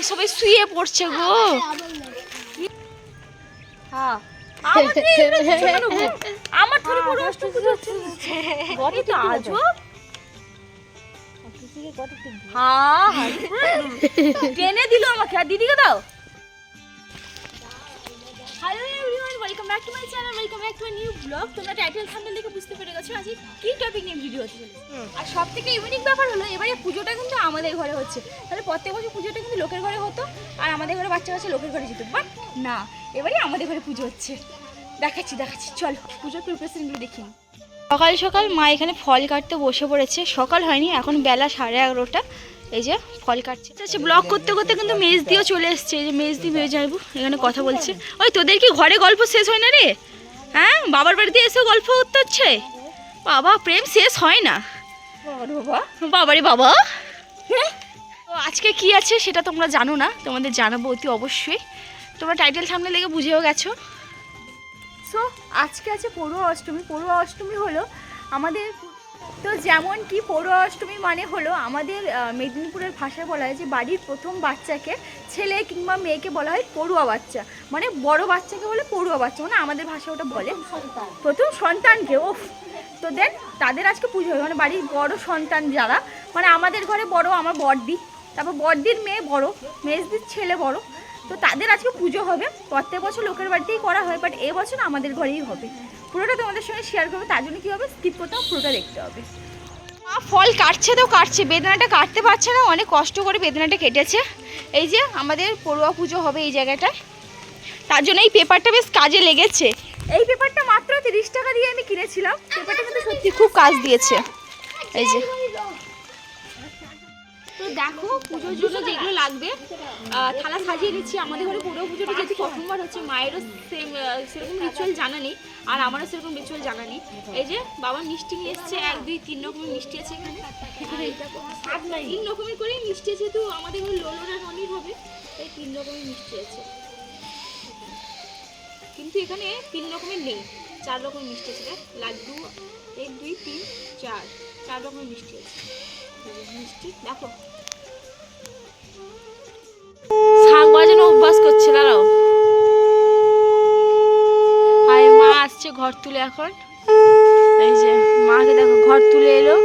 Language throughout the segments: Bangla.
সবাই শুয়ে পড়ছে গো। হ্যাঁ আমার থলি পড়ুয়া অষ্টমী পুজো হচ্ছে। গটি আজব। হ্যাঁ টেনে দিল আমাকে। আর দিদিকে দাও। Hello everyone, welcome back to my channel, welcome back to a new blog. তোমরা টাইটেল থাম্বনেল দেখে বুঝতে পেরে গেছো আজকে কি টপিক নিয়ে ভিডিও হচ্ছে। আর সবথেকে ইউনিক ব্যাপার হলো এবারে পুজোটা কিন্তু আমাদের ঘরে হচ্ছে। তাহলে প্রত্যেক বছর পুজোটা কিন্তু লোকের ঘরে হতো আর আমাদের ঘরে বাচ্চা কাচ্চা লোকের ঘরে যেত, বাট না এবারে আমাদের ঘরে পুজো হচ্ছে। দেখাচ্ছি চল পুজোর প্রিপারেশনগুলো দেখি। সকাল সকাল মা এখানে ফল কাটতে বসে পড়েছে। সকাল হয়নি, এখন বেলা 11:30। এই যে ফল কাটছে। আচ্ছা ব্লগ করতে করতে কিন্তু মেজ দিয়েও চলে এসছে। এই যে মেজ দিয়ে বেয়ে যাইবো, এখানে কথা বলছে। ওই তোদের কি ঘরে গল্প শেষ হয় না রে? হ্যাঁ বাবার বাড়িতে এসেও গল্প করতে হচ্ছে। বাবা প্রেম শেষ হয় না। বাবারে বাবা। তো আজকে কি আছে সেটা তোমরা জানো না, তোমাদের জানাবো অতি অবশ্যই। তোমরা টাইটেল সামনে লেগে বুঝেও গেছো। সো আজকে আছে পড়ুয়া অষ্টমী। পড়ুয়া অষ্টমী হলো আমাদের, তো যেমন কি পড়ুয়া অষ্টমী মানে হলো আমাদের মেদিনীপুরের ভাষায় বলা হয় যে বাড়ির প্রথম বাচ্চাকে, ছেলে কিংবা মেয়েকে বলা হয় পড়ুয়া বাচ্চা। মানে বড় বাচ্চাকে বলে পড়ুয়া বাচ্চা, মানে আমাদের ভাষা ওটা বলে প্রথম সন্তানকে। ও তো দেন তাদের আজকে পুজো হয়, মানে বাড়ির বড় সন্তান যারা, মানে আমাদের ঘরে বড় আমার বড়দি, তারপর বড়দির মেয়ে বড়, মেজদির ছেলে বড়, তো তাদের আজকে পুজো হবে। প্রত্যেক বছর লোকের বাড়িতেই করা হয়, বাট এবছর আমাদের ঘরেই হবে। পুরোটা তোমাদের সঙ্গে শেয়ার করবো, তার জন্য কী হবে স্কিপ করতে হবে, পুরোটা দেখতে হবে। মা ফল কাটছে তো কাটছে, বেদনাটা কাটতে পারছে না, অনেক কষ্ট করে বেদনাটা কেটেছে। এই যে আমাদের পড়ুয়া পুজো হবে এই জায়গাটায়, তার জন্য এই পেপারটা বেশ কাজে লেগেছে। এই পেপারটা মাত্র 30 টাকা দিয়ে আমি কিনেছিলাম। পেপারটা কিন্তু সত্যি খুব কাজ দিয়েছে। এই যে তো দেখো পুজোর জন্য যেগুলো লাগবে, থালা সাজিয়ে নিচ্ছি। আমাদের ঘরে পুরো পুজোটা যেহেতু প্রথমবার হচ্ছে, মায়েরও সেরকম রিচুয়াল জানা নেই আর আমারও সেরকম রিচুয়াল জানা নেই। এই যে বাবা মিষ্টি নিয়ে এসছে, 1 2 3 রকমের মিষ্টি আছে এখানে। 3 রকমের করেই মিষ্টি আছে, যেহেতু আমাদের ঘরে লোলোরা রনির হবে তাই 3 রকমের মিষ্টি আছে। কিন্তু এখানে 3 রকমের নেই, 4 রকমের মিষ্টি আছে। লাড্ডু 1 2 3 4 রকমের মিষ্টি আছে। মিষ্টি দেখো শাক বাজানো অভ্যাস করছে। দাঁড়াও, হাই মা আসছে ঘর তুলে এখন। এই যে মাকে দেখো ঘর তুলে এলো।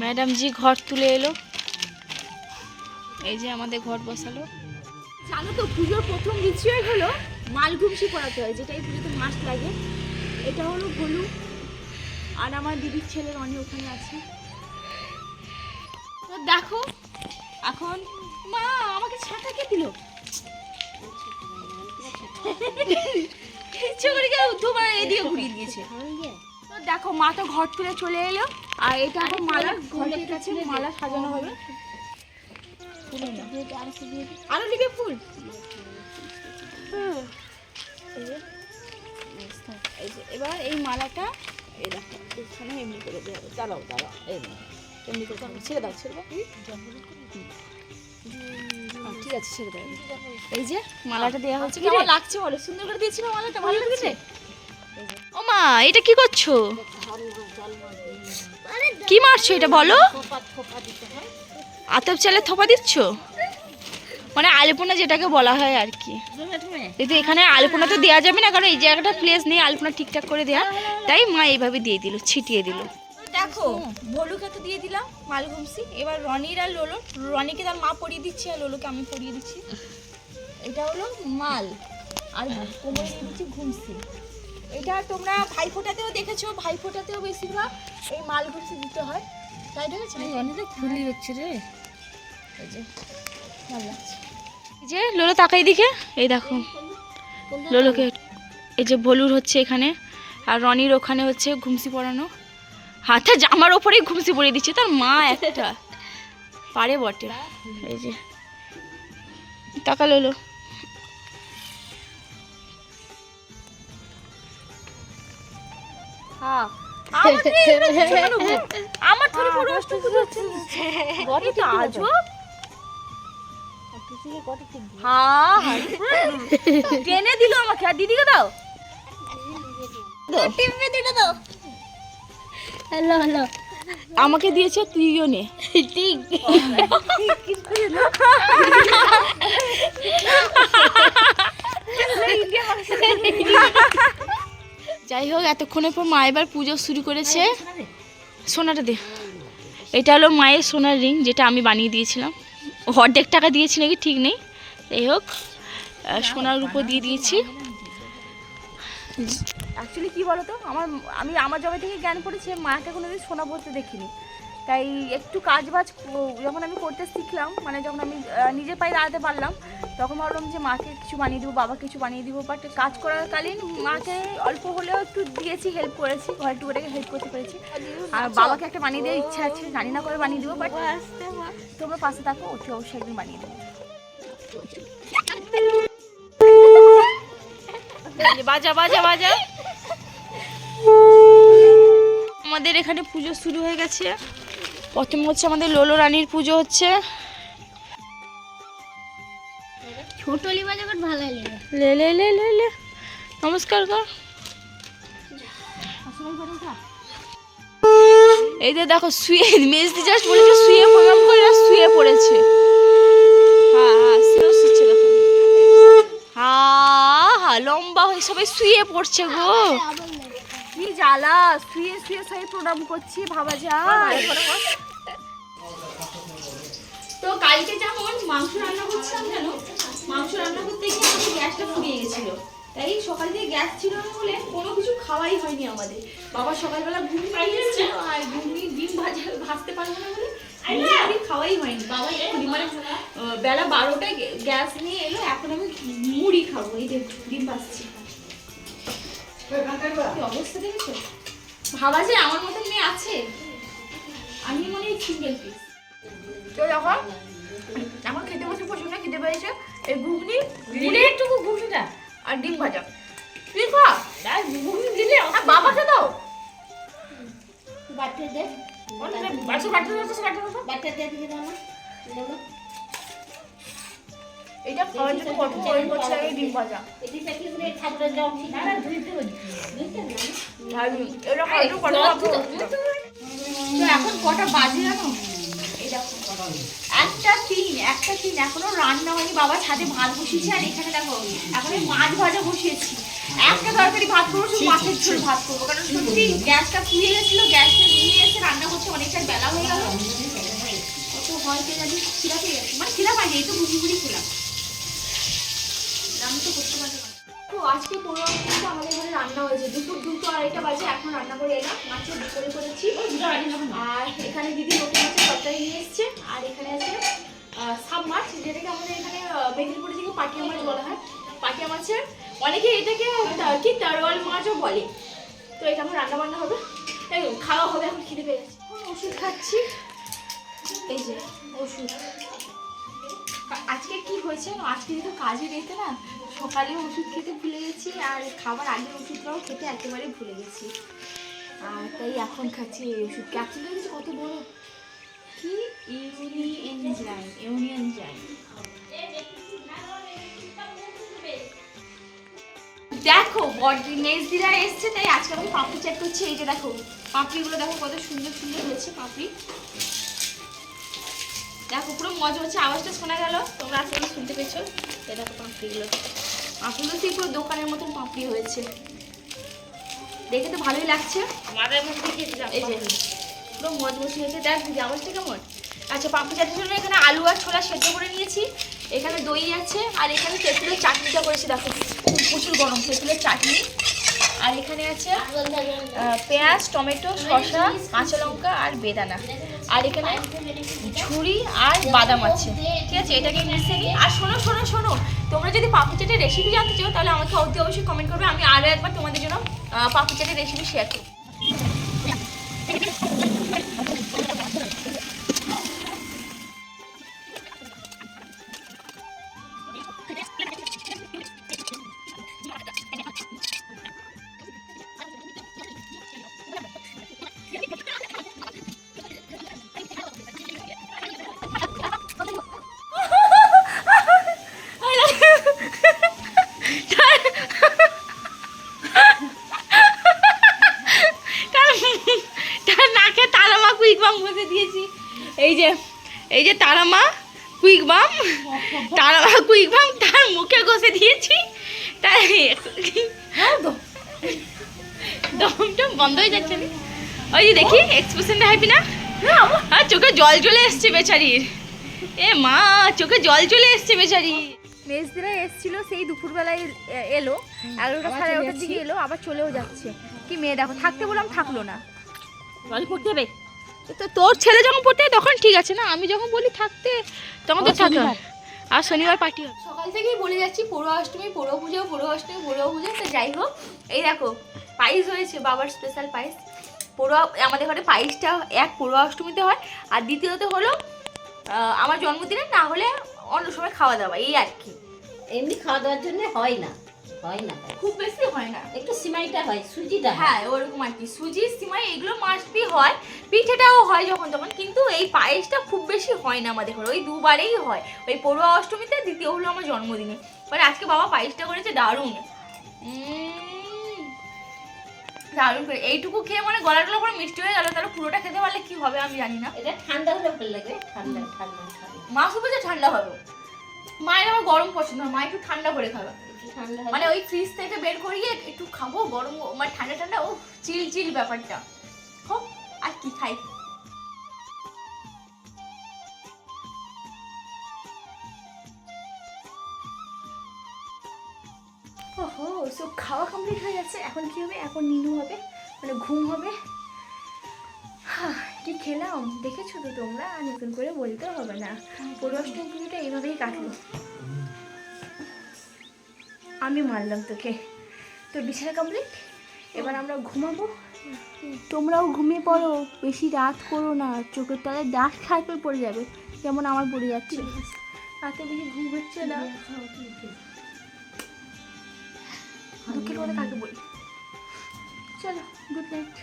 ম্যাডাম জি ঘর তুলে এলো। এই যে আমাদের ঘর বসালো। জানো তো পুজোর প্রথম রিচুয়াল হলো মালঘুমসি করাতে হয়, যেটা এই পুজোতে মাস্ট লাগে। এটা হলো ভলু, আর আমার দিদির ছেলের অনেক ওখানে আছে। তো দেখো এখন মা আমাকে ছাতা কে দিল? এদিকে ঘুরিয়ে দিয়েছে। তো দেখো মা তো ঘর তুলে চলে এলো, আর এটা এখন মালা ঘরের কাছে মালা সাজানো হবে। আরো দিকে ফুল। এবার এই মালাটা এই দেখো এখানে এমনি করে দেওয়া হবে। দাঁড়াও এই এমনি করে ছেড়ে দাও ঠিক আছে ছেড়ে দাও। এই যে মালাটা দেওয়া হচ্ছে, কেমন লাগছে বলো? সুন্দর করে দিয়েছি না মালাটা? ভালো লাগছে? ও মা এটা কি করছো? কি মারছো এটা বলো? আতপ চালে থোপা দিচ্ছ, মানে আলপনা যেটাকে বলা হয় আর কি। কিন্তু এখানে আলপনা তো দেওয়া যাবে না, কারণ এই জায়গাটা প্লেস নেই আলপনা ঠিকঠাক করে দেওয়া, তাই মা এইভাবে দিয়ে দিল, ছিটিয়ে দিল। দেখো ভলুকে তো দিয়ে দিলাম মালঘুমসি। এবার রনির আর লোলো, রনিকে তার মা পরিয়ে দিচ্ছে আর লোলোকে আমি পরিয়ে দিচ্ছি। এটা হলো মাল, আর কোমরে দিয়ে দিচ্ছি ঘুমসি। এটা তোমরা ভাইফোঁটাতেও দেখেছো, ভাইফোঁটাতেও বেশিরভাগ এই মালঘুমসি দিতে হয়। তাই দেখেছো রনিটা খুলি হচ্ছে রে। এই যে ভালো লাগছে। এই যে লোলো তাকাই দিকে, এই দেখো লোলোকে এই যে ভলুর হচ্ছে এখানে, আর রনির ওখানে হচ্ছে ঘুমসি পরানো। হাতে জামার ওপরেই ঘুমসি পরিয়ে দিচ্ছে, তার মা একটা পারে বটে। এই যে টাকা লোলো। হ্যাঁ আমার থলি পড়ুয়া অষ্টমী পুজো হচ্ছে। গটি তো আজব। হ্যাঁ টেনে দিল আমাকে। আর দিদিকে দাও, হ্যালো হ্যালো আমাকে দিয়েছে, তুইও নে। ঠিক যাই হোক, এতক্ষণের পর মা এবার পুজো শুরু করেছে। সোনাটা দে। এটা হলো মায়ের সোনার রিং, যেটা আমি বানিয়ে দিয়েছিলাম। অর্ধেক টাকা দিয়েছি নাকি ঠিক নেই। যাই হোক, সোনার উপর দিয়ে দিয়েছি। অ্যাকচুয়ালি কী বলো তো, আমার জবে থেকে জ্ঞান পড়েছে, মাকে কোনোদিন সোনা পরতে দেখিনি। তাই একটু কাজ বাজ যখন আমি করতে শিখলাম, মানে যখন আমি নিজের পায়ে দাঁড়াতে পারলাম, তখন ভাবলাম যে মাকে কিছু বানিয়ে দিব, বাবাকে কিছু বানিয়ে দিব। বাট কাজ করাকালীন মাকে অল্প হলেও একটু দিয়েছি, হেল্প করেছি, ঘরে টুকটাকে হেল্প করতে পেরেছি। আর বাবাকে একটা বানিয়ে দেওয়ার ইচ্ছা আছে, জানি না করে বানিয়ে দেবো, বাট তোমরা পাশে থাকো, অবশ্যই একদিন বানিয়ে দেবো। বাজা বাজা বাজা। আমাদের এখানে পুজো শুরু হয়ে গেছে। প্রথমে হচ্ছে আমাদের লোলো রানীর পুজো হচ্ছে। ছোট লিবা যখন ভালো লাগে লে লে লে লে লে নমস্কার কর। এই যে দেখো শুয়ে, মেজদি জাস্ট বলেছে শুয়ে প্রণাম করে, আর শুয়ে পড়েছে। হ্যাঁ হ্যাঁ, শুয়ে শুচ্ছে দেখো। হ্যাঁ হ্যাঁ, লম্বা হয়ে সবাই শুয়ে পড়ছে গো। কি জ্বালা, শুয়ে শুয়ে সবাই প্রণাম করছি, ভাবা যায়। তো কালকে যেমন মাংস রান্না করছিলাম, জানো মাংস রান্না করতে গিয়ে আমাদের গ্যাসটা ফুরিয়ে গেছিল। তাই সকাল থেকে গ্যাস ছিল না বলে কোনো কিছু খাওয়াই হয়নি আমাদের। বাবা সকালবেলা ঘুম পাড়িয়েছে, আর ঘুগনি ডিম ভাজতে পারবো না বলে ঘুগনি খাওয়াই হয়নি। বাবা এক্ষুনি মানে বেলা 12টায় গ্যাস নিয়ে এলো, এখন আমি মুড়ি খাবো। এই যে ডিম ভাজছি, কি অবস্থা দেখেছো? ভাবা যায় আমার মতন মেয়ে আছে? আমি মনে হয় সিঙ্গেল পিস। তো এখন খেতে বসে প্রচন্ড খেতে পেয়েছে। এই ঘুগনি মুড়ি একটুকু ঘুগনিটা আর ডিম ভাজা। তুই খা, ঘুগনি দিলে বাবাকে দাও। বাটে দে বাটে দে দিয়ে দাও না। এটা খাওয়ার জন্য কত করে করছে এই ডিম ভাজা। এটি থেকে করে ঠাকুরে যাও না না ধুইতে হবে ধুইতে না এটা খাওয়ার জন্য কত। তো এখন কটা বাজে জানো? এই দেখো একটা তিন এখনো রান্না হয়নি। বাবা ছাদে ভাত বসিয়েছে, আর এখানে দেখো এখন মাছ ভাজা বসিয়েছি। একটা তরকারি ভাত করবো, শুধু মাছের ঝোল ভাত করবো, কারণ সত্যি গ্যাসটা ফুরিয়ে গেছিলো। গ্যাসটা নিয়ে এসে রান্না করতে অনেকটা বেলা হয়ে গেল। কত হয় কে জানি, খিদা পেয়ে গেছে, মানে খিদা পাইনি, এই তো ঘুরি খেলাম, রান্না তো করতে পারবো না। তো আজকে 15 মিনিট আমাদের ঘরে রান্না হয়েছে। দুপুর 2-2:30 বাজে, এখন রান্না করে এলাম। মাছের দুপুরে করেছি। আর এখানে দিদি নতুন মাছের তরকারি নিয়ে এসছে। আর এখানে আছে সাব মাছ, যেটাকে আমাদের এখানে মেদিনীপুরের দিকে পাটিয়া মাছ বলা হয়। পাটিয়া মাছের অনেকে এটাকে কি তারওয়াল মাছও বলে। তো এটা আমার রান্না বান্না হবে, খাওয়া হবে। এখন খিদে পেয়ে গেছে, ওষুধ খাচ্ছি। এই যে ওষুধ। আজকে কি হয়েছে, আজকে যেহেতু কাজে যেতে না, সকালে ওষুধ খেতে ভুলে গেছি, আর খাবার আগে ওষুধটাও খেতে একেবারে ভুলে গেছি। আর তাই এখন খাচ্ছি এই ওষুধ। ক্যাপসুল দেখেছি কত বড়, কি ইউনিয়ন জাইম। দেখো মেজদিরা এসছে, তাই আজকে আমি পাপড়ি চেক করছি। এই যে দেখো পাপড়িগুলো দেখো কত সুন্দর সুন্দর হয়েছে পাপড়ি। দেখো পুরো মজা হচ্ছে, আওয়াজটা শোনা গেল, তোমরা আজকে শুনতে পেয়েছো। এই দেখো পাপড়িগুলো সেই পুরো দোকানের মতন পাপড়ি হয়েছে, দেখে তো ভালোই লাগছে। এই যে পুরো মজমজি হয়েছে। দেখ দিদি আওয়াজটা কেমন। আচ্ছা, পাপড়ি চাটের জন্য এখানে আলু আর ছোলা সেদ্ধ করে নিয়েছি। এখানে দই আছে, আর এখানে তেঁতুলের চাটনিটা করেছি। দেখো প্রচুর গরম, তেঁতুলের চাটনি। আর এখানে আছে পেঁয়াজ, টমেটো, শসা, কাঁচা লঙ্কা আর বেদানা। আর এখানে ঝুড়ি আর বাদাম আছে। ঠিক আছে, এটাকে মিশিয়ে নিই। আর শোনো শোনো শোনো, তোমরা যদি পাপড়ি চাটের রেসিপি জানতে চাও, তাহলে আমাকে অবশ্যই কমেন্ট করবে। আমি আরও একবার তোমাদের জন্য পাপড়ি চাটের রেসিপি শেয়ার করব। এই যে তারা মা কুইক বাম, তারা মা কুইক বাম তার মুখে ঘষে দিয়েছি, তাই দমটা বন্ধ হয়ে যাচ্ছে না। ওই যে দেখি এক্সপ্রেশনটা হাইপি না, আর চোখে জল চলে এসছে বেচারির। এ মা, চোখে জল চলে এসছে বেচারি। মেজদিরা এসছিল সেই দুপুরবেলায় এলো, 11টা 11:30 দিকে এলো, আবার চলেও যাচ্ছে। কি মেয়ে দেখো, থাকতে বললাম থাকলো না। বাড়ি পড়তে হবে তো তোর ছেলে যখন পড়তে হয় তখন ঠিক আছে না, আমি যখন বলি থাকতে তখন তো থাকা। আর শনিবার পার্টি হবে। সকাল থেকেই বলে যাচ্ছি পড়ুয়া অষ্টমী, পড়ুয়া পুজো, পড়ুয়া অষ্টমী, পড়ুয়া পুজো। তো যাই হোক, এই দেখো পায়েস হয়েছে, বাবার স্পেশাল পায়েস। পড়ুয়া আমাদের ঘরে পায়েসটা এক পড়ুয়া অষ্টমীতে হয়, আর দ্বিতীয়ত হলো আমার জন্মদিনে, না হলে অন্য সময় খাওয়া দাওয়া, এই আর কি। এমনি খাওয়া দাওয়ার জন্য হয় না খুব বেশি হয় না, একটু সিমাইটা হয়, সুজিটা হয়। হ্যাঁ ওরকম আর কি, সুজি সিমাই এগুলো মাছটি হয়, পিঠেটাও হয় যখন তখন, কিন্তু এই পায়েসটা খুব বেশি হয় না আমাদের ঘরে, ওই দুবারেই হয়, ওই পড়ুয়া অষ্টমীতে, দ্বিতীয় হলো আমার জন্মদিনে। মানে আজকে বাবা পায়েসটা করেছে দারুণ, দারুণ করে। এইটুকু খেয়ে মানে গলা টলা পুরো মিষ্টি হয়ে গেল, তাহলে পুরোটা খেতে পারলে কি হবে আমি জানি না। এটা ঠান্ডা হলে ভালো লাগে, ঠান্ডা ঠান্ডা ঠান্ডা। মা শুধু যে ঠান্ডা হবে, মায়ের আমার গরম পছন্দ হয়, মা একটু ঠান্ডা করে খাবে, ঠান্ডা মানে ওই ফ্রিজ থেকে বের করিয়ে একটু খাবো গরম, মানে ঠান্ডা ঠান্ডা, ও চিল চিল ব্যাপারটা হোক। আর কি খাই, ওহো সব খাওয়া কমপ্লিট হয়ে যাচ্ছে। এখন কি হবে, এখন নিনু হবে, মানে ঘুম হবে। কি খেলাম দেখেছো তো তোমরা, আর নতুন করে বলতে হবে না। পূর্বাষ্টমী পুজোটা এইভাবেই কাটলো, আমি মারলাম তোকে। তো বিছানা কমপ্লিট, এবার আমরা ঘুমাবো। তোমরাও ঘুমিয়ে পড়ো, বেশি রাত করো না, চোখের তলায় ডাস্ট সার্কেল পড়ে যাবে, যেমন আমার পড়ে যাচ্ছে। রাতে বেশি ঘুম হচ্ছে না, দুঃখের কথা কাকে বলি। চলো, গুড নাইট।